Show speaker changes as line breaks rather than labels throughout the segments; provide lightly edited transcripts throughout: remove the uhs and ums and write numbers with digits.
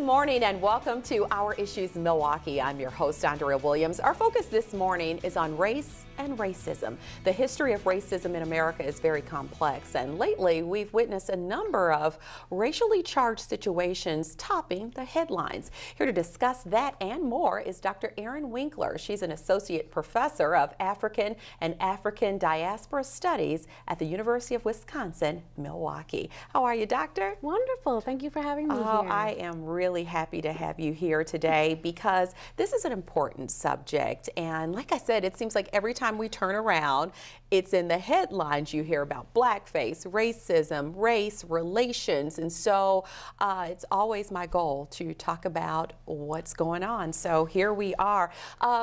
morning and welcome to Our Issues Milwaukee. I'm your host, Andrea Williams. Our focus this morning is on race and racism. The history of racism in America is very complex, and lately we've witnessed a number of racially charged situations topping the headlines. Here to discuss that and more is Dr. Erin Winkler. She's an associate professor of African and African Diaspora Studies at the University of Wisconsin Milwaukee. How are you, Doctor?
Wonderful. Thank you for having me here.
I am really happy to have you here today because this is an important subject, and like I said, it seems like every time we turn around, it's in the headlines. You hear about blackface, racism, race, relations, and so it's always my goal to talk about what's going on. So here we are.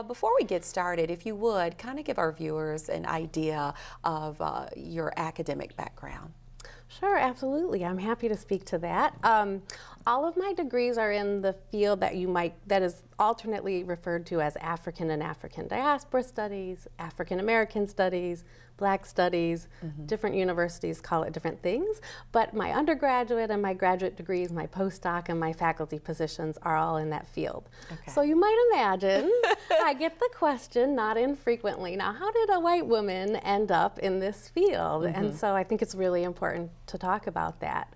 Before we get started, if you would, kind of give our viewers an idea of your academic background.
Sure, absolutely. I'm happy to speak to that. All of my degrees are in the field that that is alternately referred to as African and African Diaspora Studies, African American Studies, Black Studies. Different universities call it different things, but my undergraduate and my graduate degrees, my postdoc and my faculty positions are all in that field. Okay. So you might imagine I get the question not infrequently, now how did a white woman end up in this field? And so I think it's really important to talk about that.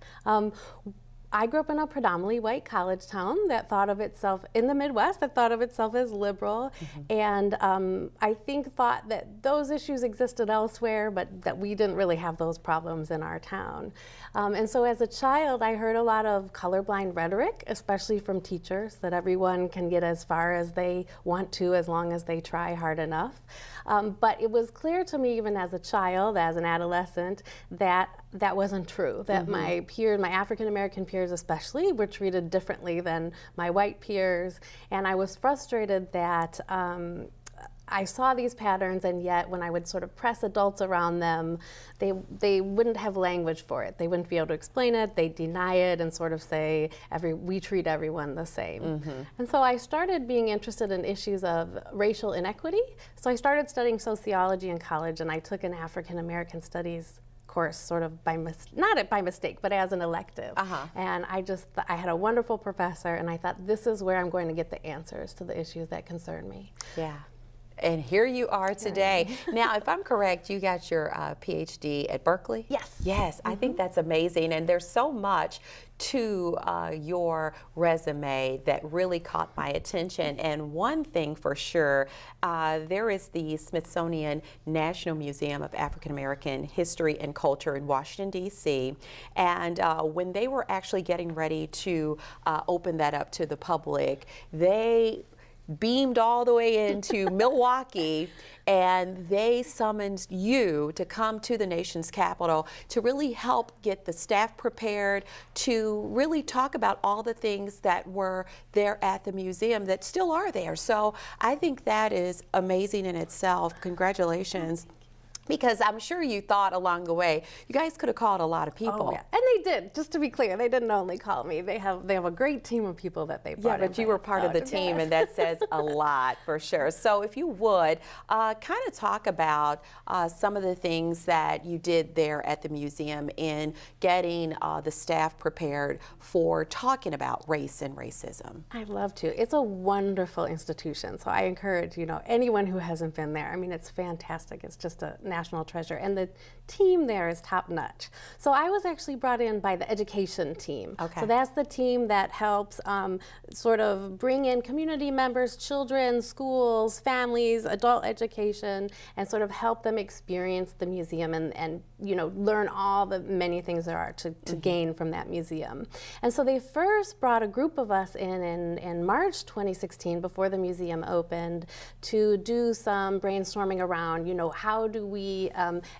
I grew up in a predominantly white college town that thought of itself, in the Midwest, that thought of itself as liberal, and I think thought that those issues existed elsewhere, but that we didn't really have those problems in our town. And so as a child, I heard a lot of colorblind rhetoric, especially from teachers, that everyone can get as far as they want to as long as they try hard enough. But it was clear to me, even as a child, as an adolescent, that that wasn't true, that my peers, my African American peers especially, were treated differently than my white peers. And I was frustrated that I saw these patterns, and yet when I would sort of press adults around them, they wouldn't have language for it. They wouldn't be able to explain it. They'd deny it and sort of say, we treat everyone the same. And so I started being interested in issues of racial inequity. So I started studying sociology in college, and I took an African American Studies course sort of not by mistake, but as an elective. And I had a wonderful professor, and I thought, this is where I'm going to get the answers to the issues that concern me.
Yeah. And here you are today. Now, if I'm correct, you got your PhD at Berkeley?
Yes.
Yes, I think that's amazing. And there's so much to your resume that really caught my attention. And one thing for sure, there is the Smithsonian National Museum of African American History and Culture in Washington, D.C. And when they were actually getting ready to open that up to the public, they beamed all the way into Milwaukee, and they summoned you to come to the nation's capital to really help get the staff prepared to really talk about all the things that were there at the museum that still are there. So I think that is amazing in itself. Congratulations. Because I'm sure you thought along the way, you guys could have called a lot of people.
Oh, yeah. And they did, just to be clear, they didn't only call me. They have a great team of people that they brought in.
Yeah, but you were part of the team, and that says a lot for sure. So if you would, kind of talk about some of the things that you did there at the museum in getting the staff prepared for talking about race and racism.
I'd love to. It's a wonderful institution, so I encourage, anyone who hasn't been there. I mean, it's fantastic. It's just a national treasure, and the team there is top-notch. So I was actually brought in by the education team. So that's the team that helps sort of bring in community members, children, schools, families, adult education, and sort of help them experience the museum and learn all the many things there are to gain from that museum. And so they first brought a group of us in March 2016, before the museum opened, to do some brainstorming around, how do we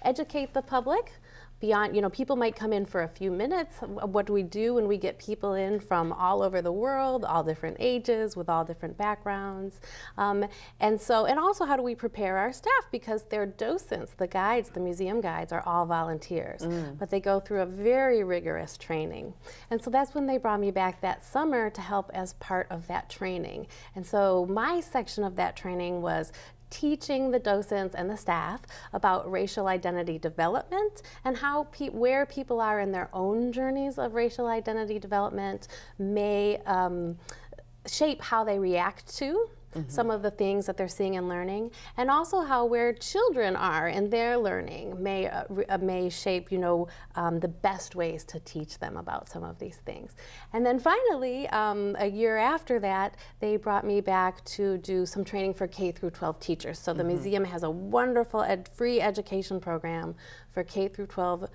educate the public beyond, people might come in for a few minutes. What do we do when we get people in from all over the world, all different ages, with all different backgrounds? And also, how do we prepare our staff? Because they're docents, the guides, the museum guides are all volunteers, but they go through a very rigorous training. And so that's when they brought me back that summer to help as part of that training. And so my section of that training was teaching the docents and the staff about racial identity development and how where people are in their own journeys of racial identity development may shape how they react to some of the things that they're seeing and learning, and also how where children are in their learning may shape, you know, the best ways to teach them about some of these things. And then finally, a year after that, they brought me back to do some training for K through 12 teachers. So the museum has a wonderful free education program for K through 12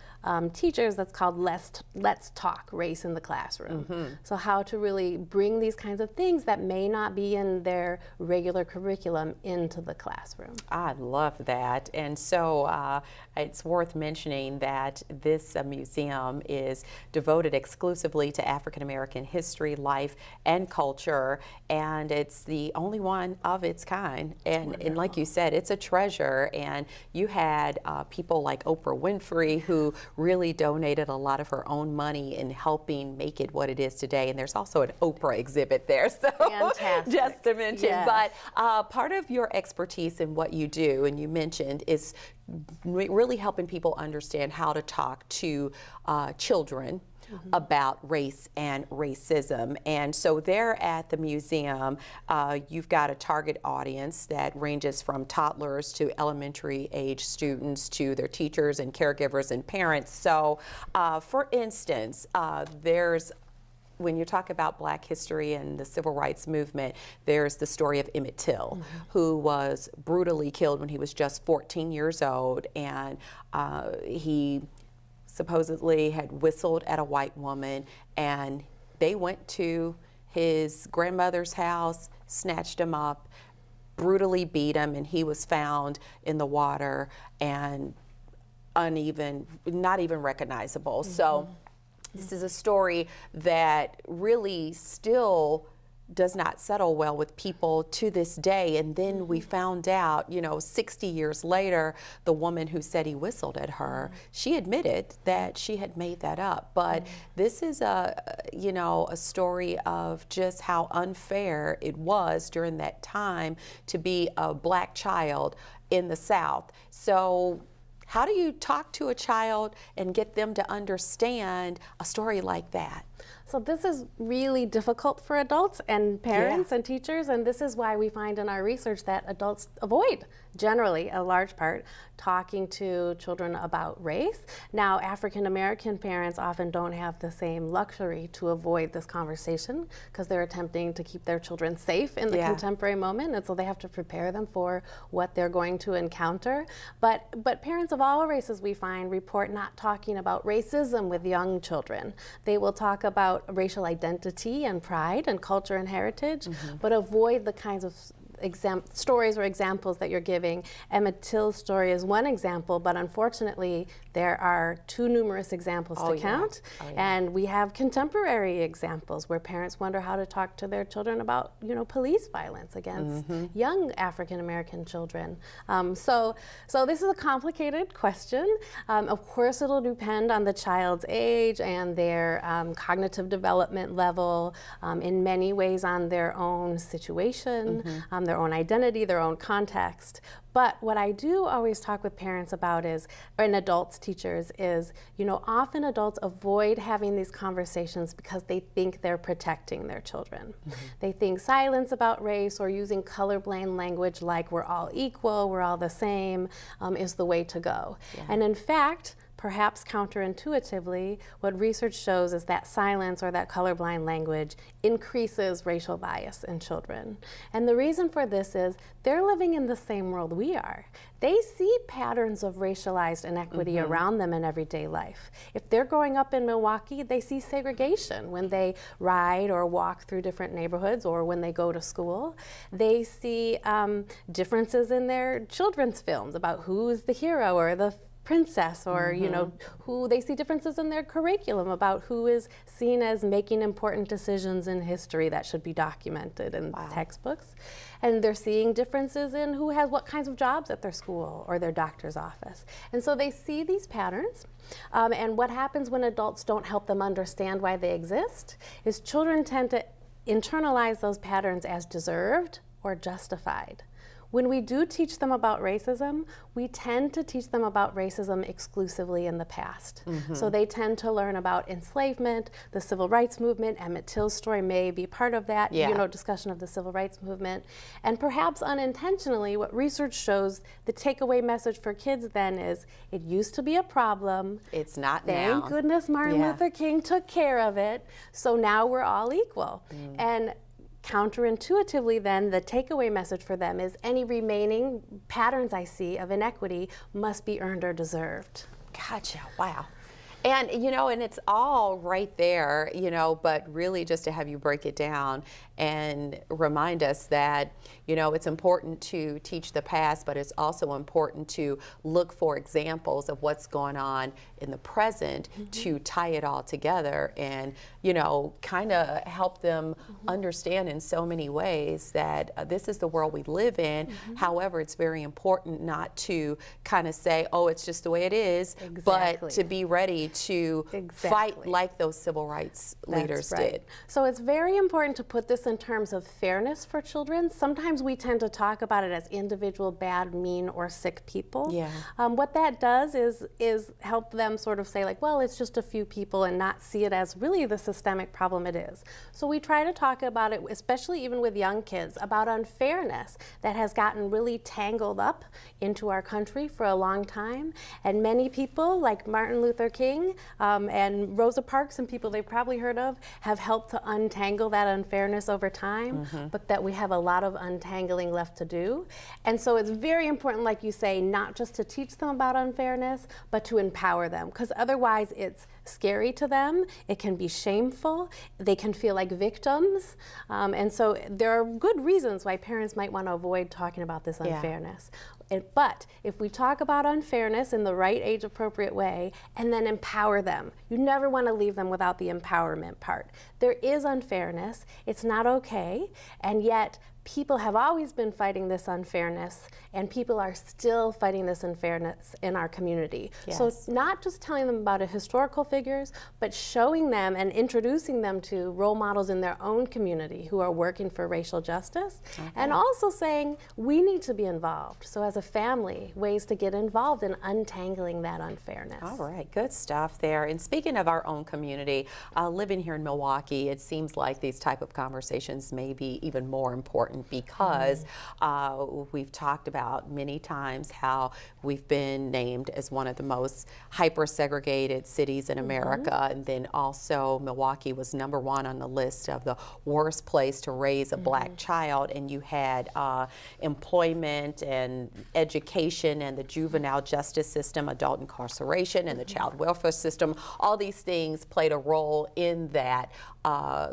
teachers that's called Let's Talk Race in the Classroom. So how to really bring these kinds of things that may not be in their regular curriculum into the classroom.
I love that. And so it's worth mentioning that this museum is devoted exclusively to African American history, life, and culture, and it's the only one of its kind. And like you said, it's a treasure. And you had people like Oprah Winfrey, who really donated a lot of her own money in helping make it what it is today. And there's also an Oprah exhibit there, so
fantastic.
Just to mention.
Yes.
But part of your expertise in what you do, and you mentioned, is really helping people understand how to talk to children about race and racism. And so there at the museum, you've got a target audience that ranges from toddlers to elementary age students to their teachers and caregivers and parents. So for instance, when you talk about Black history and the Civil Rights Movement, there's the story of Emmett Till, who was brutally killed when he was just 14 years old, and he supposedly had whistled at a white woman, and they went to his grandmother's house, snatched him up, brutally beat him, and he was found in the water and not even recognizable. So this is a story that really still does not settle well with people to this day. And then we found out, 60 years later, the woman who said he whistled at her, she admitted that she had made that up. But this is a story of just how unfair it was during that time to be a Black child in the South. So how do you talk to a child and get them to understand a story like that?
So this is really difficult for adults and parents and teachers, and this is why we find in our research that adults avoid, generally, a large part, talking to children about race. Now, African American parents often don't have the same luxury to avoid this conversation because they're attempting to keep their children safe in the contemporary moment, and so they have to prepare them for what they're going to encounter. But parents of all races, we find, report not talking about racism with young children. They will talk about racial identity and pride and culture and heritage, but avoid the kinds of stories or examples that you're giving. Emmett Till's story is one example, but unfortunately there are too numerous examples to count. And we have contemporary examples where parents wonder how to talk to their children about, police violence against young African American children. So this is a complicated question. Of course, it'll depend on the child's age and their cognitive development level, in many ways on their own situation, their own identity, their own context. But what I do always talk with parents about and adults, teachers, is, often adults avoid having these conversations because they think they're protecting their children. They think silence about race or using colorblind language like we're all equal, we're all the same, is the way to go. And in fact, perhaps counterintuitively, what research shows is that silence or that colorblind language increases racial bias in children. And the reason for this is they're living in the same world we are. They see patterns of racialized inequity around them in everyday life. If they're growing up in Milwaukee, they see segregation when they ride or walk through different neighborhoods or when they go to school. They see differences in their children's films about who's the hero or the princess, or who they see differences in their curriculum about who is seen as making important decisions in history that should be documented in textbooks. And they're seeing differences in who has what kinds of jobs at their school or their doctor's office. And so they see these patterns. And what happens when adults don't help them understand why they exist is children tend to internalize those patterns as deserved or justified, when we do teach them about racism, we tend to teach them about racism exclusively in the past. So they tend to learn about enslavement, the civil rights movement. Emmett Till's story may be part of that, discussion of the civil rights movement. And perhaps unintentionally, what research shows, the takeaway message for kids then is, it used to be a problem.
It's not now.
Thank goodness Martin Luther King took care of it, so now we're all equal. And counterintuitively then, the takeaway message for them is, any remaining patterns I see of inequity must be earned or deserved.
Gotcha, wow. And, and it's all right there, but really just to have you break it down and remind us that, it's important to teach the past, but it's also important to look for examples of what's going on in the present to tie it all together and, kind of help them understand in so many ways that this is the world we live in. However, it's very important not to kind of say, oh, it's just the way it is, but to be ready to fight like those civil rights leaders did.
So it's very important to put this in terms of fairness for children. Sometimes we tend to talk about it as individual bad, mean, or sick people. What that does is help them sort of say, like, well, it's just a few people, and not see it as really the systemic problem it is. So we try to talk about it, especially even with young kids, about unfairness that has gotten really tangled up into our country for a long time. And many people, like Martin Luther King and Rosa Parks, and people they've probably heard of, have helped to untangle that unfairness over time, but that we have a lot of untangling left to do. And so it's very important, like you say, not just to teach them about unfairness, but to empower them, because otherwise it's scary to them, it can be shameful, they can feel like victims, and so there are good reasons why parents might want to avoid talking about this unfairness. But if we talk about unfairness in the right age-appropriate way and then empower them, you never want to leave them without the empowerment part. There is unfairness, it's not okay, and yet people have always been fighting this unfairness, and people are still fighting this unfairness in our community. So it's not just telling them about historical figures, but showing them and introducing them to role models in their own community who are working for racial justice, and also saying we need to be involved. So as a family, ways to get involved in untangling that unfairness.
All right, good stuff there. And speaking of our own community, living here in Milwaukee, it seems like these type of conversations may be even more important, because we've talked about many times how we've been named as one of the most hyper-segregated cities in America, and then also Milwaukee was #1 on the list of the worst place to raise a black child, and you had employment and education and the juvenile justice system, adult incarceration, and the child welfare system. All these things played a role in that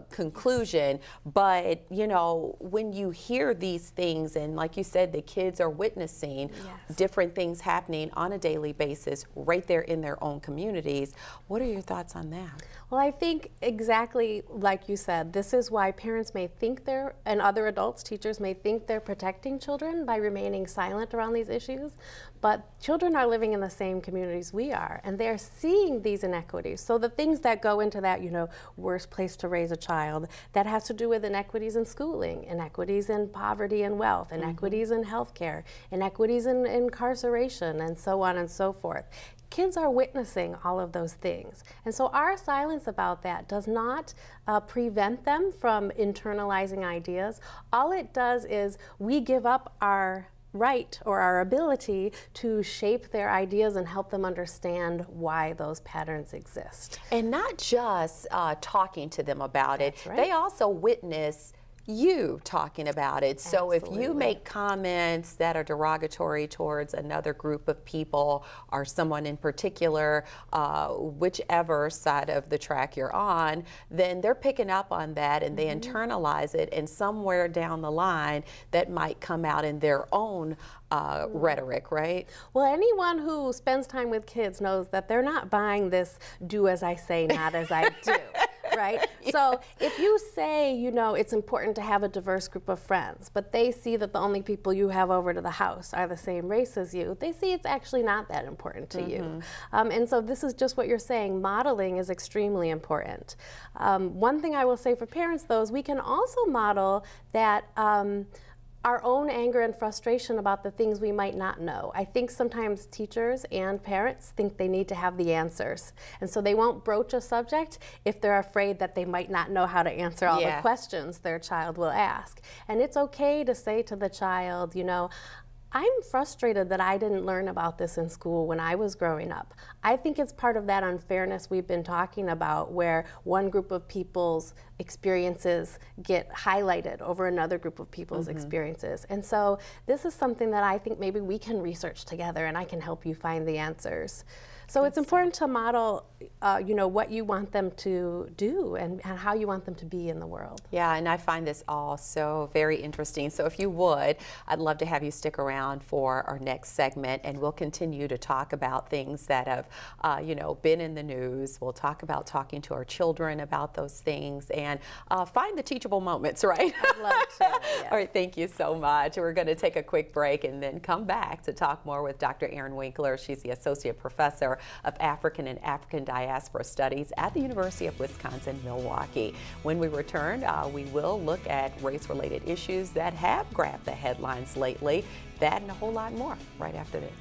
conclusion. But when you hear these things, and like you said, the kids are witnessing different things happening on a daily basis right there in their own communities, what are your thoughts on that?
Well, I think exactly like you said, this is why parents may think and other adults, teachers may think they're protecting children by remaining silent around these issues, but children are living in the same communities we are, and they're seeing these inequities. So the things that go into that, worst place to raise a child, that has to do with inequities in schooling, inequities in poverty and wealth, inequities in healthcare, inequities in incarceration, and so on and so forth. Kids are witnessing all of those things. And so our silence about that does not prevent them from internalizing ideas. All it does is we give up our right or our ability to shape their ideas and help them understand why those patterns exist.
And not just talking to them about it, they also witness you talking about it. So if you make comments that are derogatory towards another group of people or someone in particular, whichever side of the track you're on, then they're picking up on that and they internalize it, and somewhere down the line that might come out in their own rhetoric, right?
Well, anyone who spends time with kids knows that they're not buying this do as I say, not as I do. Right? So if you say, it's important to have a diverse group of friends, but they see that the only people you have over to the house are the same race as you, they see it's actually not that important to you. And so this is just what you're saying. Modeling is extremely important. One thing I will say for parents, though, is we can also model that our own anger and frustration about the things we might not know. I think sometimes teachers and parents think they need to have the answers. And so they won't broach a subject if they're afraid that they might not know how to answer all the questions their child will ask. And it's okay to say to the child, you know, I'm frustrated that I didn't learn about this in school when I was growing up. I think it's part of that unfairness we've been talking about, where one group of people's experiences get highlighted over another group of people's experiences. And so this is something that I think maybe we can research together, and I can help you find the answers. So it's important to model, you know, what you want them to do and how you want them to be in the world.
Yeah, and I find this all so very interesting. So if you would, I'd love to have you stick around for our next segment, and we'll continue to talk about things that have, you know, been in the news. We'll talk about talking to our children about those things and find the teachable moments, right?
I'd love to. Yes.
All right, thank you so much. We're going to take a quick break and then come back to talk more with Dr. Erin Winkler. She's the Associate Professor of African and African Diaspora Studies at the University of Wisconsin Milwaukee. When we return, we will look at race-related issues that have grabbed the headlines lately. That and a whole lot more right after this.